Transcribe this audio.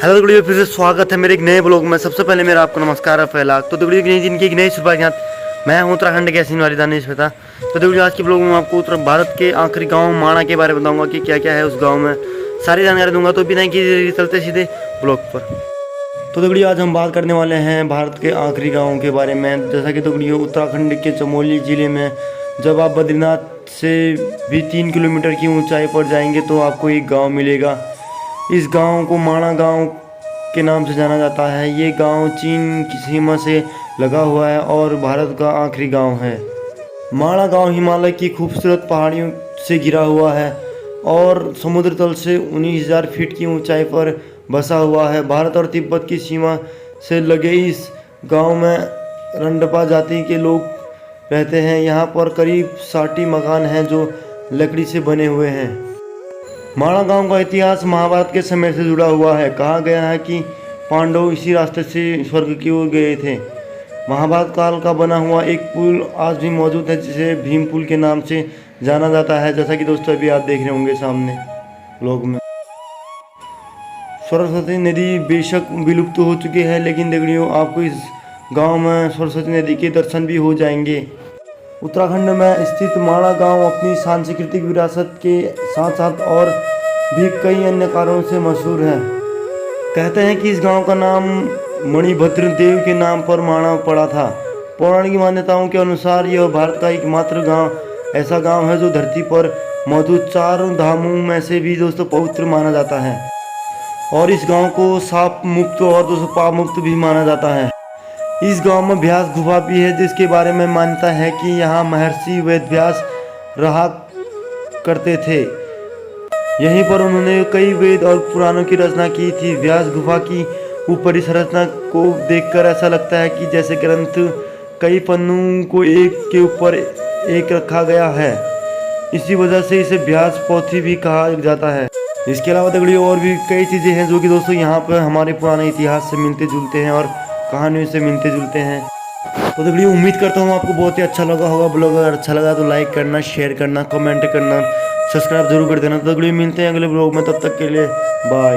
Hello गुड़िया, फिर से स्वागत है मेरे एक नए ब्लॉग में। सबसे पहले मेरा आपको नमस्कार है पहला। तो गुड़िया की नई जिनकी एक नई शुरुआत। मैं हूँ उत्तराखंड के सीन वाली दानिश था। तो गुड़िया आज के ब्लॉग में आपको उत्तर भारत के आखिरी गांव माणा के बारे में बताऊंगा कि क्या क्या है उस गांव में, सारी जानकारी दूंगा। तो बिना कि चलते सीधे ब्लॉग पर। तो गुड़िया आज हम बात करने वाले हैं भारत के आखिरी गाँव के बारे में। जैसा कि गुड़िया उत्तराखंड के चमोली ज़िले में जब आप बद्रीनाथ से भी 3 किलोमीटर की ऊंचाई पर जाएंगे तो आपको एक गांव मिलेगा। इस गांव को माणा गांव के नाम से जाना जाता है। ये गांव चीन की सीमा से लगा हुआ है और भारत का आखिरी गांव है। माणा गांव हिमालय की खूबसूरत पहाड़ियों से घिरा हुआ है और समुद्र तल से 19,000 फीट की ऊंचाई पर बसा हुआ है। भारत और तिब्बत की सीमा से लगे इस गांव में रंडपा जाति के लोग रहते हैं। यहाँ पर करीब 60 मकान हैं जो लकड़ी से बने हुए हैं। माणा गांव का इतिहास महाभारत के समय से जुड़ा हुआ है। कहा गया है कि पांडव इसी रास्ते से स्वर्ग की ओर गए थे। महाभारत काल का बना हुआ एक पुल आज भी मौजूद है जिसे भीम पुल के नाम से जाना जाता है। जैसा कि दोस्तों अभी आप देख रहे होंगे सामने लोग में। सरस्वती नदी बेशक विलुप्त हो चुकी है, लेकिन देखिए आपको इस गांव में सरस्वती नदी के दर्शन भी हो जाएंगे। उत्तराखंड में स्थित माणा गांव अपनी सांस्कृतिक विरासत के साथ साथ और भी कई अन्य कारणों से मशहूर है। कहते हैं कि इस गांव का नाम मणिभद्र देव के नाम पर माणा पड़ा था। पौराणिक मान्यताओं के अनुसार यह भारत का एकमात्र ऐसा गांव है जो धरती पर मौजूद 4 धामों में से भी दोस्तों पवित्र माना जाता है और इस गांव को साप मुक्त और दोस्तों पाप मुक्त भी माना जाता है। इस गांव में व्यास गुफा भी है जिसके बारे में मान्यता है कि यहाँ महर्षि वेद व्यास रहा करते थे। यहीं पर उन्होंने कई वेद और पुराणों की रचना की थी। व्यास गुफा की ऊपरी संरचना को देखकर ऐसा लगता है कि जैसे ग्रंथ कई पन्नों को एक के ऊपर एक रखा गया है। इसी वजह से इसे व्यास पोथी भी कहा जाता है। इसके अलावा तगड़ी और भी कई चीज़ें हैं जो कि दोस्तों यहाँ पर हमारे पुराने इतिहास से मिलते जुलते हैं और कहानियों से मिलते जुलते हैं। तो देखिए उम्मीद करता हूँ आपको बहुत ही अच्छा लगा होगा ब्लॉग। अगर अच्छा लगा तो लाइक करना, शेयर करना, कमेंट करना, सब्सक्राइब जरूर कर देना। तो देखिए मिलते हैं अगले ब्लॉग में, तब तक के लिए बाय।